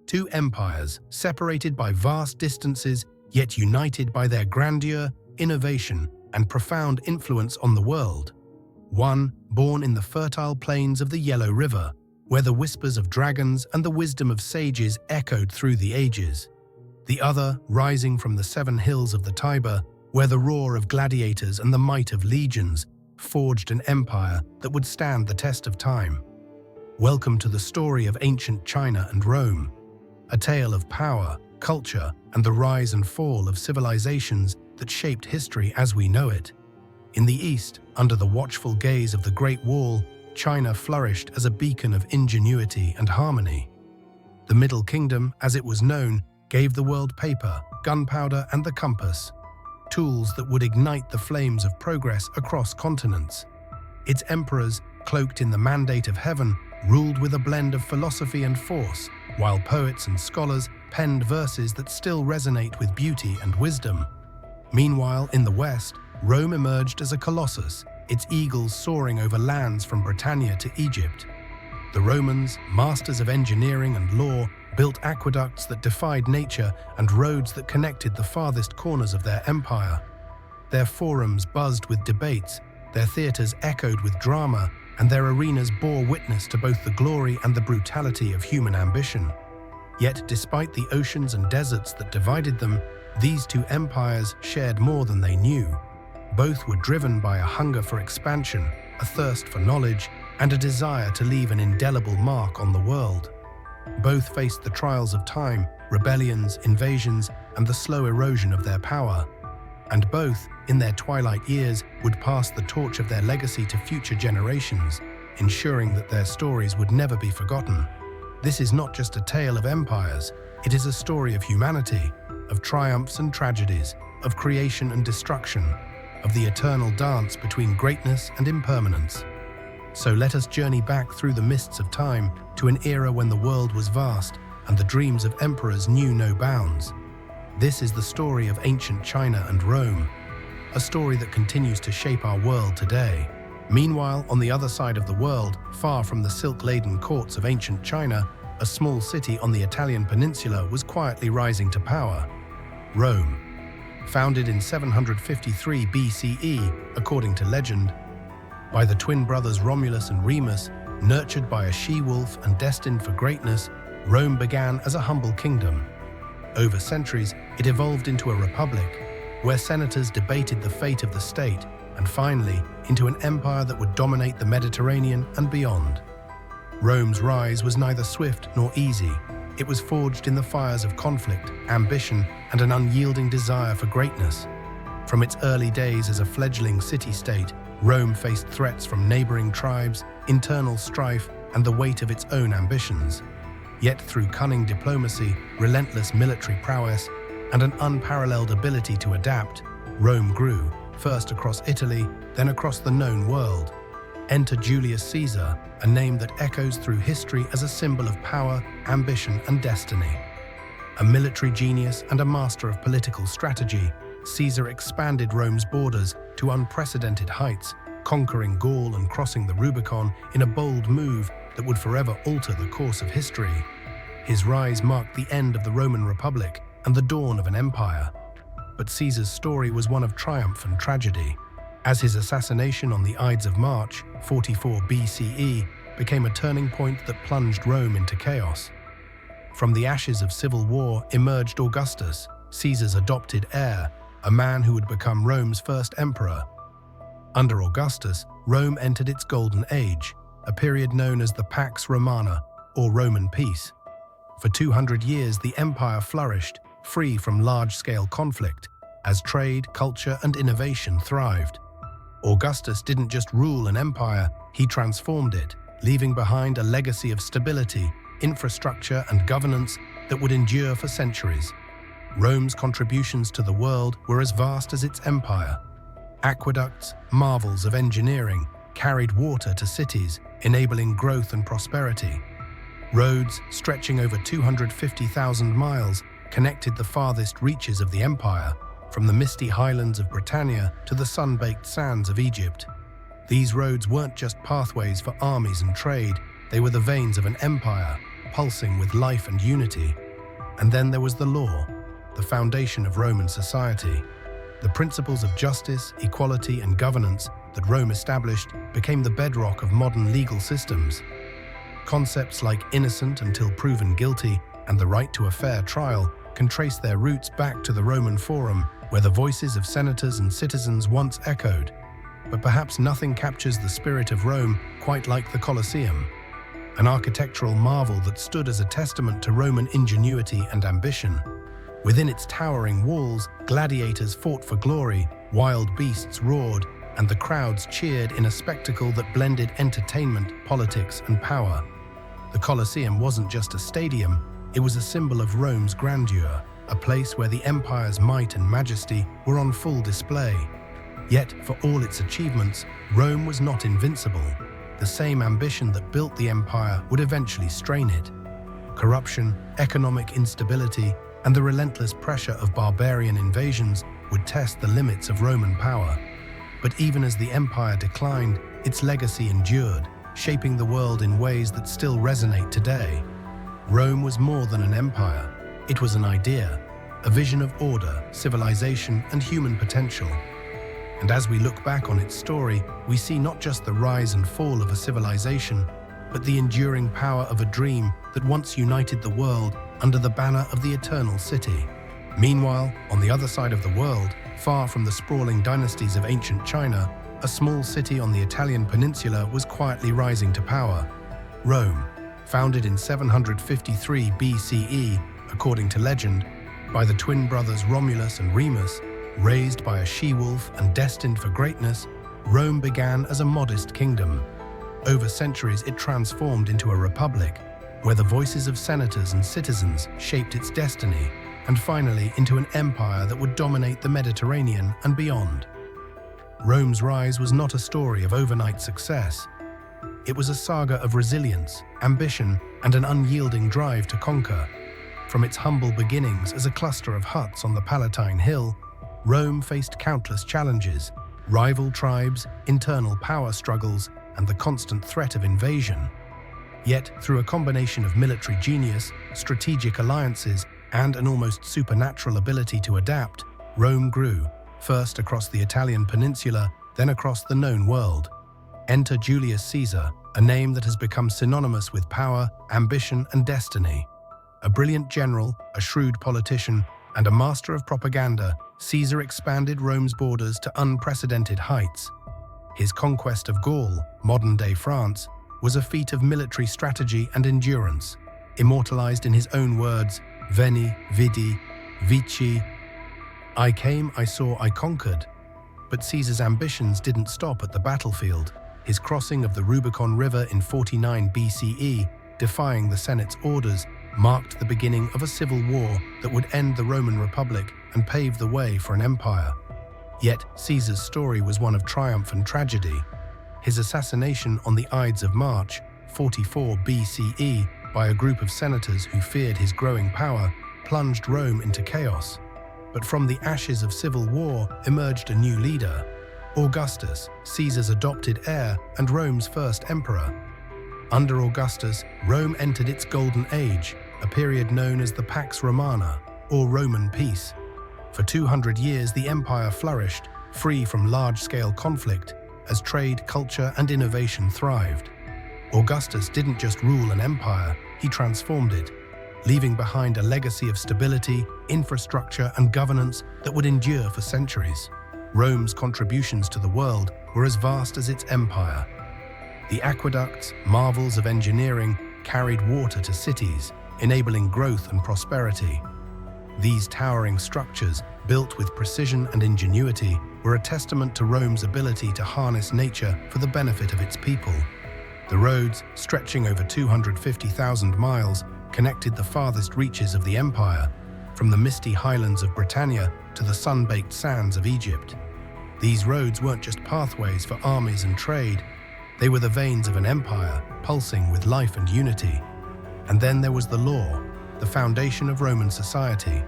Two empires, separated by vast distances, yet united by their grandeur, innovation, and profound influence on the world. One, born in the fertile plains of the Yellow River, where the whispers of dragons and the wisdom of sages echoed through the ages. The other, rising from the 7 hills of the Tiber, where the roar of gladiators and the might of legions forged an empire that would stand the test of time. Welcome to the story of ancient China and Rome, a tale of power, culture, and the rise and fall of civilizations that shaped history as we know it. In the East, under the watchful gaze of the Great Wall, China flourished as a beacon of ingenuity and harmony. The Middle Kingdom, as it was known, gave the world paper, gunpowder, and the compass, tools that would ignite the flames of progress across continents. Its emperors, cloaked in the mandate of heaven, ruled with a blend of philosophy and force, while poets and scholars penned verses that still resonate with beauty and wisdom. Meanwhile, in the West, Rome emerged as a colossus, its eagles soaring over lands from Britannia to Egypt. The Romans, masters of engineering and law, built aqueducts that defied nature and roads that connected the farthest corners of their empire. Their forums buzzed with debates, their theaters echoed with drama, and their arenas bore witness to both the glory and the brutality of human ambition. Yet, despite the oceans and deserts that divided them, these two empires shared more than they knew. Both were driven by a hunger for expansion, a thirst for knowledge, and a desire to leave an indelible mark on the world. Both faced the trials of time, rebellions, invasions, and the slow erosion of their power. And both, in their twilight years, would pass the torch of their legacy to future generations, ensuring that their stories would never be forgotten. This is not just a tale of empires, it is a story of humanity, of triumphs and tragedies, of creation and destruction, of the eternal dance between greatness and impermanence. So let us journey back through the mists of time to an era when the world was vast and the dreams of emperors knew no bounds. This is the story of ancient China and Rome, a story that continues to shape our world today. Meanwhile, on the other side of the world, far from the silk-laden courts of ancient China, a small city on the Italian peninsula was quietly rising to power: Rome. Founded in 753 BCE, according to legend, by the twin brothers Romulus and Remus, nurtured by a she-wolf and destined for greatness, Rome began as a humble kingdom. Over centuries, it evolved into a republic, where senators debated the fate of the state, and finally, into an empire that would dominate the Mediterranean and beyond. Rome's rise was neither swift nor easy. It was forged in the fires of conflict, ambition, and an unyielding desire for greatness. From its early days as a fledgling city-state, Rome faced threats from neighboring tribes, internal strife, and the weight of its own ambitions. Yet through cunning diplomacy, relentless military prowess, and an unparalleled ability to adapt, Rome grew, first across Italy, then across the known world. Enter Julius Caesar, a name that echoes through history as a symbol of power, ambition, and destiny. A military genius and a master of political strategy, Caesar expanded Rome's borders to unprecedented heights, conquering Gaul and crossing the Rubicon in a bold move that would forever alter the course of history. His rise marked the end of the Roman Republic and the dawn of an empire. But Caesar's story was one of triumph and tragedy, as his assassination on the Ides of March, 44 BCE, became a turning point that plunged Rome into chaos. From the ashes of civil war emerged Augustus, Caesar's adopted heir, a man who would become Rome's first emperor. Under Augustus, Rome entered its golden age, a period known as the Pax Romana, or Roman peace. For 200 years, the empire flourished, free from large-scale conflict, as trade, culture, and innovation thrived. Augustus didn't just rule an empire, he transformed it, leaving behind a legacy of stability, infrastructure, and governance that would endure for centuries. Rome's contributions to the world were as vast as its empire. Aqueducts, marvels of engineering, carried water to cities, enabling growth and prosperity. Roads, stretching over 250,000 miles, connected the farthest reaches of the empire, from the misty highlands of Britannia to the sun-baked sands of Egypt. These roads weren't just pathways for armies and trade, they were the veins of an empire, pulsing with life and unity. And then there was the law, the foundation of Roman society. The principles of justice, equality, and governance that Rome established became the bedrock of modern legal systems. Concepts like innocent until proven guilty and the right to a fair trial can trace their roots back to the Roman Forum, where the voices of senators and citizens once echoed. But perhaps nothing captures the spirit of Rome quite like the Colosseum, an architectural marvel that stood as a testament to Roman ingenuity and ambition. Within its towering walls, gladiators fought for glory, wild beasts roared, and the crowds cheered in a spectacle that blended entertainment, politics, and power. The Colosseum wasn't just a stadium, it was a symbol of Rome's grandeur, a place where the empire's might and majesty were on full display. Yet, for all its achievements, Rome was not invincible. The same ambition that built the empire would eventually strain it. Corruption, economic instability, and the relentless pressure of barbarian invasions would test the limits of Roman power. But even as the empire declined, its legacy endured, shaping the world in ways that still resonate today. Rome was more than an empire. It was an idea, a vision of order, civilization, and human potential. And as we look back on its story, we see not just the rise and fall of a civilization, but the enduring power of a dream that once united the world under the banner of the Eternal City. Meanwhile, on the other side of the world, far from the sprawling dynasties of ancient China, a small city on the Italian peninsula was quietly rising to power. Rome, founded in 753 BCE, according to legend, by the twin brothers Romulus and Remus, raised by a she-wolf and destined for greatness, Rome began as a modest kingdom. Over centuries, it transformed into a republic, where the voices of senators and citizens shaped its destiny, and finally into an empire that would dominate the Mediterranean and beyond. Rome's rise was not a story of overnight success. It was a saga of resilience, ambition, and an unyielding drive to conquer. From its humble beginnings as a cluster of huts on the Palatine Hill, Rome faced countless challenges: rival tribes, internal power struggles, and the constant threat of invasion. Yet, through a combination of military genius, strategic alliances, and an almost supernatural ability to adapt, Rome grew, first across the Italian peninsula, then across the known world. Enter Julius Caesar, a name that has become synonymous with power, ambition, and destiny. A brilliant general, a shrewd politician, and a master of propaganda, Caesar expanded Rome's borders to unprecedented heights. His conquest of Gaul, modern-day France, was a feat of military strategy and endurance, immortalized in his own words, Veni, Vidi, Vici. I came, I saw, I conquered. But Caesar's ambitions didn't stop at the battlefield. His crossing of the Rubicon River in 49 BCE, defying the Senate's orders, marked the beginning of a civil war that would end the Roman Republic and pave the way for an empire. Yet Caesar's story was one of triumph and tragedy. His assassination on the Ides of March, 44 BCE, by a group of senators who feared his growing power, plunged Rome into chaos. But from the ashes of civil war emerged a new leader, Augustus, Caesar's adopted heir and Rome's first emperor. Under Augustus, Rome entered its golden age, a period known as the Pax Romana, or Roman peace. For 200 years, the empire flourished, free from large-scale conflict, as trade, culture, and innovation thrived. Augustus didn't just rule an empire, he transformed it, leaving behind a legacy of stability, infrastructure, and governance that would endure for centuries. Rome's contributions to the world were as vast as its empire. The aqueducts, marvels of engineering, carried water to cities, enabling growth and prosperity. These towering structures, built with precision and ingenuity, were a testament to Rome's ability to harness nature for the benefit of its people. The roads, stretching over 250,000 miles, connected the farthest reaches of the empire, from the misty highlands of Britannia to the sun-baked sands of Egypt. These roads weren't just pathways for armies and trade, they were the veins of an empire, pulsing with life and unity. And then there was the law, the foundation of Roman society.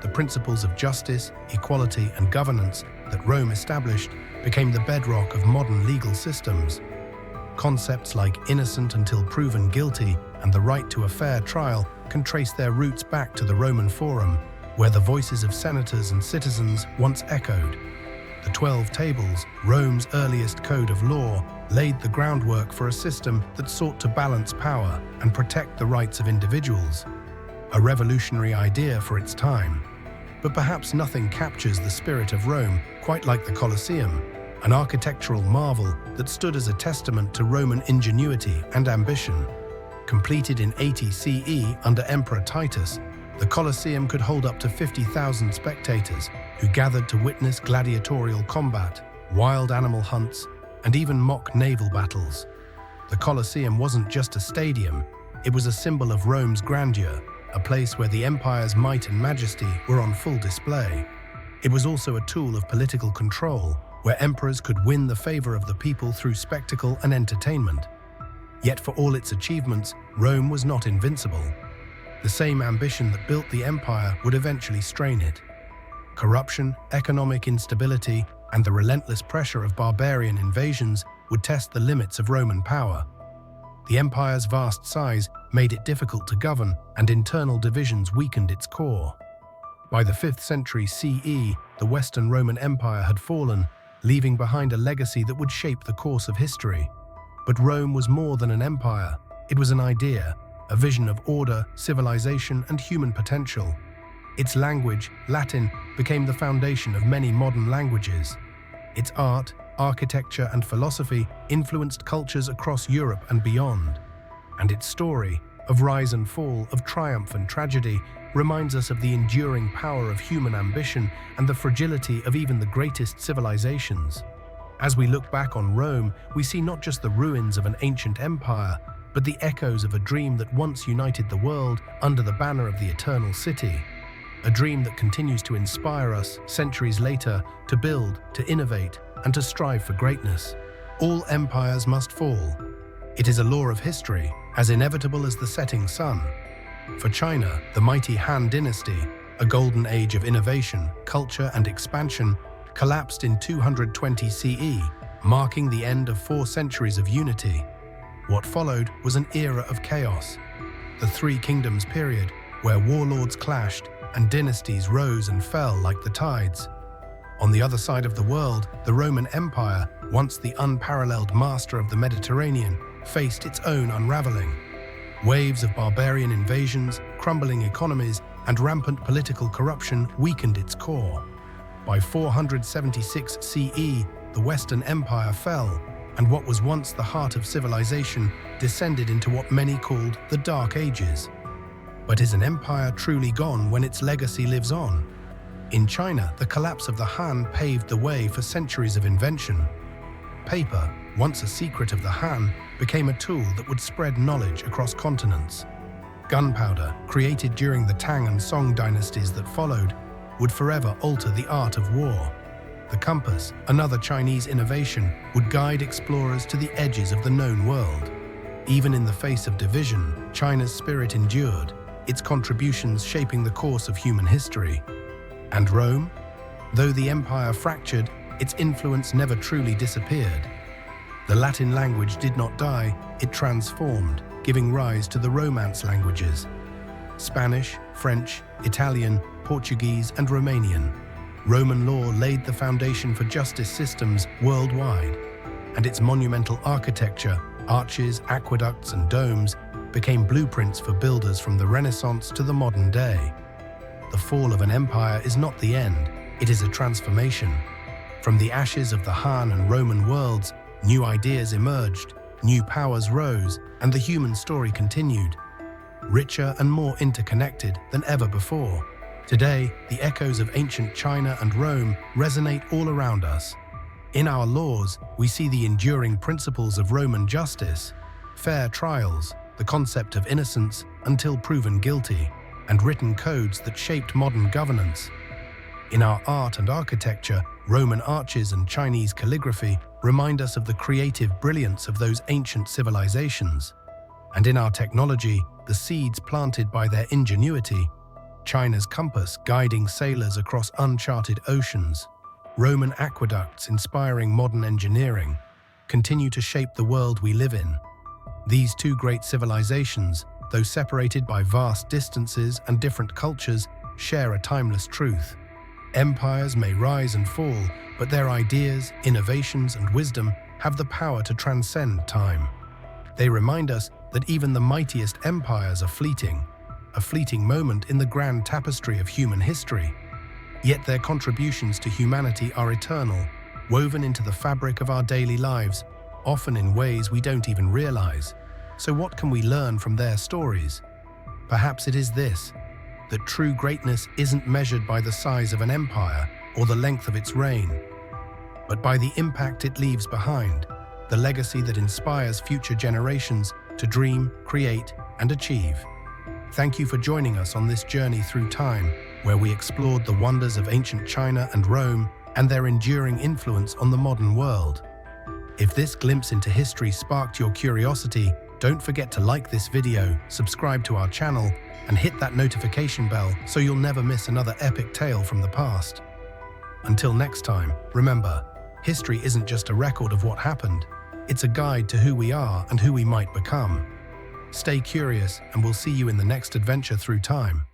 The principles of justice, equality, and governance that Rome established became the bedrock of modern legal systems. Concepts like innocent until proven guilty and the right to a fair trial can trace their roots back to the Roman Forum, where the voices of senators and citizens once echoed. The 12 Tables, Rome's earliest code of law, laid the groundwork for a system that sought to balance power and protect the rights of individuals. A revolutionary idea for its time. But perhaps nothing captures the spirit of Rome quite like the Colosseum, an architectural marvel that stood as a testament to Roman ingenuity and ambition. Completed in 80 CE under Emperor Titus, the Colosseum could hold up to 50,000 spectators who gathered to witness gladiatorial combat, wild animal hunts, and even mock naval battles. The Colosseum wasn't just a stadium, it was a symbol of Rome's grandeur, a place where the empire's might and majesty were on full display. It was also a tool of political control, where emperors could win the favor of the people through spectacle and entertainment. Yet for all its achievements, Rome was not invincible. The same ambition that built the empire would eventually strain it. Corruption, economic instability, and the relentless pressure of barbarian invasions would test the limits of Roman power. The empire's vast size made it difficult to govern, and internal divisions weakened its core. By the 5th century CE, the Western Roman Empire had fallen, leaving behind a legacy that would shape the course of history. But Rome was more than an empire. It was an idea, a vision of order, civilization, and human potential. Its language, Latin, became the foundation of many modern languages. Its art, architecture, and philosophy influenced cultures across Europe and beyond. And its story, of rise and fall, of triumph and tragedy, reminds us of the enduring power of human ambition and the fragility of even the greatest civilizations. As we look back on Rome, we see not just the ruins of an ancient empire, but the echoes of a dream that once united the world under the banner of the Eternal City. A dream that continues to inspire us centuries later to build, to innovate, and to strive for greatness. All empires must fall. It is a law of history, as inevitable as the setting sun. For China, the mighty Han Dynasty, a golden age of innovation, culture, and expansion, collapsed in 220 CE, marking the end of 4 centuries of unity. What followed was an era of chaos, the Three Kingdoms period, where warlords clashed and dynasties rose and fell like the tides. On the other side of the world, the Roman Empire, once the unparalleled master of the Mediterranean, faced its own unraveling. Waves of barbarian invasions, crumbling economies, and rampant political corruption weakened its core. By 476 CE, the Western Empire fell, and what was once the heart of civilization descended into what many called the Dark Ages. But is an empire truly gone when its legacy lives on? In China, the collapse of the Han paved the way for centuries of invention. Paper, once a secret of the Han, became a tool that would spread knowledge across continents. Gunpowder, created during the Tang and Song dynasties that followed, would forever alter the art of war. The compass, another Chinese innovation, would guide explorers to the edges of the known world. Even in the face of division, China's spirit endured, its contributions shaping the course of human history. And Rome? Though the empire fractured, its influence never truly disappeared. The Latin language did not die, it transformed, giving rise to the Romance languages. Spanish, French, Italian, Portuguese, and Romanian. Roman law laid the foundation for justice systems worldwide, and its monumental architecture, arches, aqueducts, and domes, became blueprints for builders from the Renaissance to the modern day. The fall of an empire is not the end, it is a transformation. From the ashes of the Han and Roman worlds, new ideas emerged, new powers rose, and the human story continued, richer and more interconnected than ever before. Today, the echoes of ancient China and Rome resonate all around us. In our laws, we see the enduring principles of Roman justice, fair trials, the concept of innocence until proven guilty, and written codes that shaped modern governance. In our art and architecture, Roman arches and Chinese calligraphy remind us of the creative brilliance of those ancient civilizations. And in our technology, the seeds planted by their ingenuity, China's compass guiding sailors across uncharted oceans, Roman aqueducts inspiring modern engineering, continue to shape the world we live in. These two great civilizations, though separated by vast distances and different cultures, share a timeless truth. Empires may rise and fall, but their ideas, innovations, and wisdom have the power to transcend time. They remind us that even the mightiest empires are fleeting, a fleeting moment in the grand tapestry of human history. Yet their contributions to humanity are eternal, woven into the fabric of our daily lives, often in ways we don't even realize. So what can we learn from their stories? Perhaps it is this: that true greatness isn't measured by the size of an empire or the length of its reign, but by the impact it leaves behind, the legacy that inspires future generations to dream, create, and achieve. Thank you for joining us on this journey through time, where we explored the wonders of ancient China and Rome and their enduring influence on the modern world. If this glimpse into history sparked your curiosity, don't forget to like this video, subscribe to our channel, and hit that notification bell so you'll never miss another epic tale from the past. Until next time, remember, history isn't just a record of what happened, it's a guide to who we are and who we might become. Stay curious, and we'll see you in the next adventure through time.